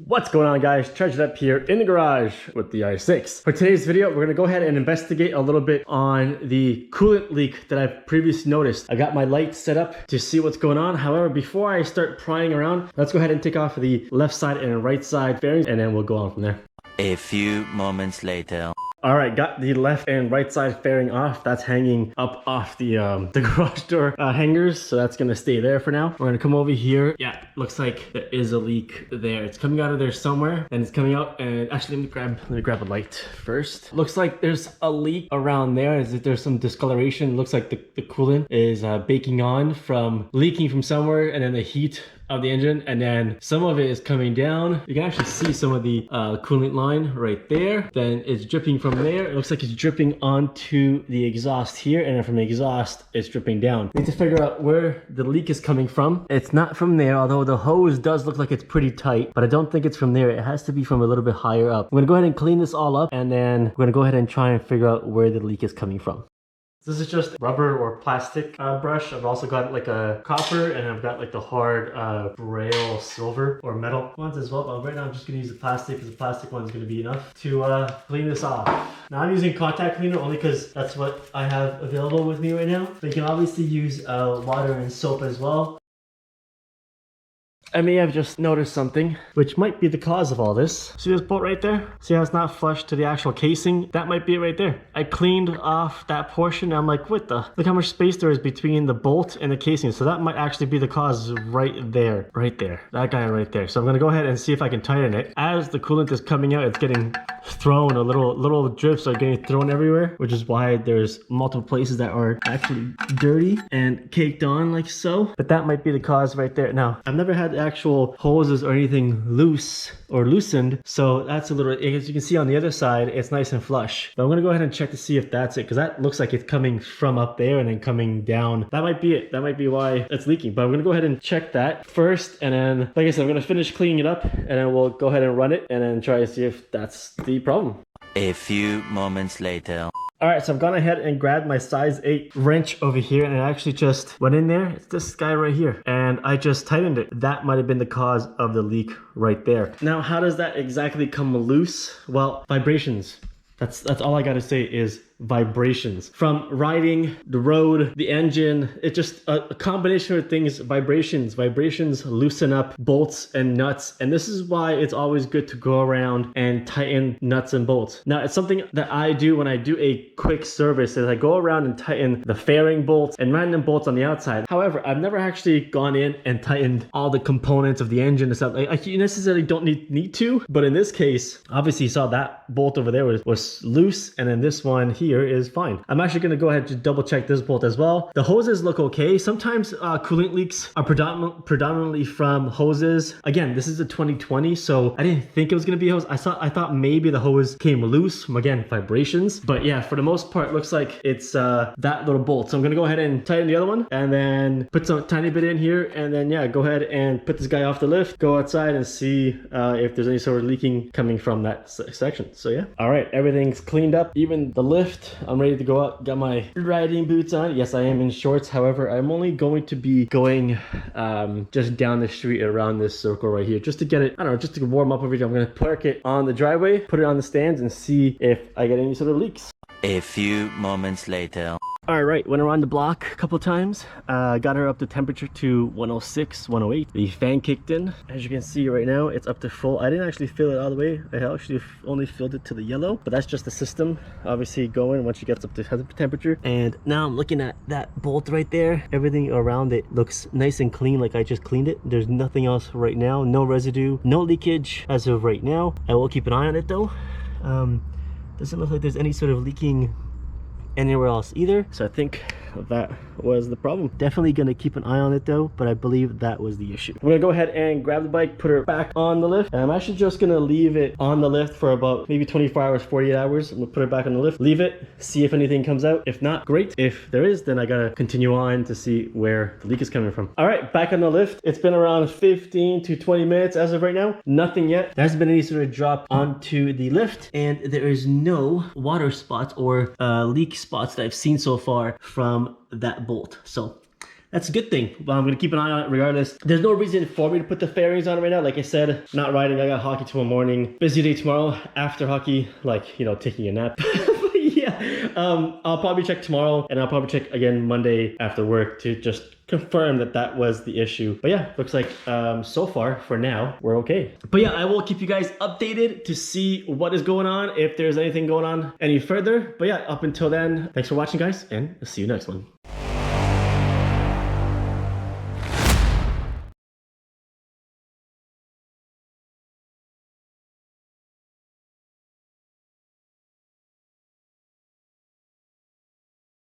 What's going on, guys? Charged up here in the garage with the i6. For today's video, we're gonna go ahead and investigate a little bit on the coolant leak that I've previously noticed. I got my light set up to see what's going on. However, before I start prying around, let's go ahead and take off the left side and right side fairings, and then we'll go on from there. A few moments later. All right, got the left and right side fairing off. That's hanging up off the garage door hangers, so that's gonna stay there for now. We're gonna come over here. Yeah, looks like there is a leak there. It's coming out of there somewhere, and it's coming out. And actually, let me grab a light first. Looks like there's a leak around there. There's some discoloration. Looks like the coolant is baking on from leaking from somewhere, and then the heat of the engine, and then some of it is coming down. You can actually see some of the coolant line right there. Then it's dripping from there. It looks like it's dripping onto the exhaust here, and then from the exhaust it's dripping down. Need to figure out where the leak is coming from. It's not from there, although the hose does look like it's pretty tight, but I don't think it's from there. It has to be from a little bit higher up. I'm gonna go ahead and clean this all up, and then we're gonna go ahead and try and figure out where the leak is coming from. This is just rubber or plastic brush. I've also got like a copper, and I've got like the hard braille silver or metal ones as well. But right now I'm just gonna use the plastic, because the plastic one is gonna be enough to clean this off. Now I'm using contact cleaner only because that's what I have available with me right now. But you can obviously use water and soap as well. I may have just noticed something, which might be the cause of all this. See this bolt right there? See how it's not flush to the actual casing? That might be it right there. I cleaned off that portion, and I'm like, what the? Look how much space there is between the bolt and the casing. So that might actually be the cause right there. Right there. That guy right there. So I'm gonna go ahead and see if I can tighten it. As the coolant is coming out, it's getting thrown. Little drips are getting thrown everywhere, which is why there's multiple places that are actually dirty and caked on like so. But that might be the cause right there. Now, I've never had actual hoses or anything loose or loosened, so that's a little, as you can see on the other side, it's nice and flush. But I'm gonna go ahead and check to see if that's it, because that looks like it's coming from up there and then coming down. That might be it. That might be why it's leaking. But I'm gonna go ahead and check that first, and then, like I said, I'm gonna finish cleaning it up, and then we'll go ahead and run it and then try to see if that's the problem. A few moments later. All right, so I've gone ahead and grabbed my size 8 wrench over here, and it actually just went in there. It's this guy right here, and I just tightened it. That might have been the cause of the leak right there. Now, how does that exactly come loose? Well, vibrations. That's all I gotta say is vibrations. From riding the road, the engine, it's just a combination of things. Vibrations loosen up bolts and nuts, and this is why it's always good to go around and tighten nuts and bolts. Now, it's something that I do when I do a quick service, is I go around and tighten the fairing bolts and random bolts on the outside. However, I've never actually gone in and tightened all the components of the engine and stuff. You necessarily don't need to, but in this case, obviously you saw that bolt over there was loose, and then this one here is fine. I'm actually going to go ahead and double check this bolt as well. The hoses look okay. Sometimes coolant leaks are predominantly from hoses. Again, this is a 2020, so I didn't think it was going to be a hose. I thought maybe the hose came loose from, again, vibrations. But yeah, for the most part, it looks like it's that little bolt. So I'm going to go ahead and tighten the other one, and then put some tiny bit in here, and then yeah, go ahead and put this guy off the lift, go outside and see if there's any sort of leaking coming from that section. So yeah. All right, everything's cleaned up, even the lift. I'm ready to go out, got my riding boots on. Yes, I am in shorts. However, I'm only going to be going just down the street around this circle right here, just to get it, I don't know, just to warm up over here. I'm going to park it on the driveway, put it on the stands, and see if I get any sort of leaks. A few moments later. All right, went around the block a couple times, got her up to temperature to 106, 108. The fan kicked in. As you can see right now, it's up to full. I didn't actually fill it all the way. I actually only filled it to the yellow, but that's just the system obviously going once it gets up to temperature. And now I'm looking at that bolt right there. Everything around it looks nice and clean, like I just cleaned it. There's nothing else right now, no residue, no leakage as of right now. I will keep an eye on it though. Doesn't look like there's any sort of leaking anywhere else either, so I think that was the problem. Definitely gonna keep an eye on it though, but I believe that was the issue. I'm gonna go ahead and grab the bike, put her back on the lift, and I'm actually just gonna leave it on the lift for about maybe 24 hours, 48 hours. I'm gonna put it back on the lift, leave it, see if anything comes out. If not, great. If there is, then I gotta continue on to see where the leak is coming from. All right, back on the lift. It's been around 15 to 20 minutes as of right now. Nothing yet. There hasn't been any sort of drop onto the lift, and there is no water spots or leak spots that I've seen so far from that bolt. So that's a good thing. I'm gonna keep an eye on it regardless. There's no reason for me to put the fairings on right now. Like I said, not riding. I got hockey tomorrow morning. Busy day tomorrow after hockey, like, you know, taking a nap. Yeah, I'll probably check tomorrow, and I'll probably check again Monday after work to just confirm that that was the issue. But yeah, looks like so far for now we're okay. But yeah, I will keep you guys updated to see what is going on, if there's anything going on any further. But yeah, up until then, thanks for watching guys, and I'll see you next one.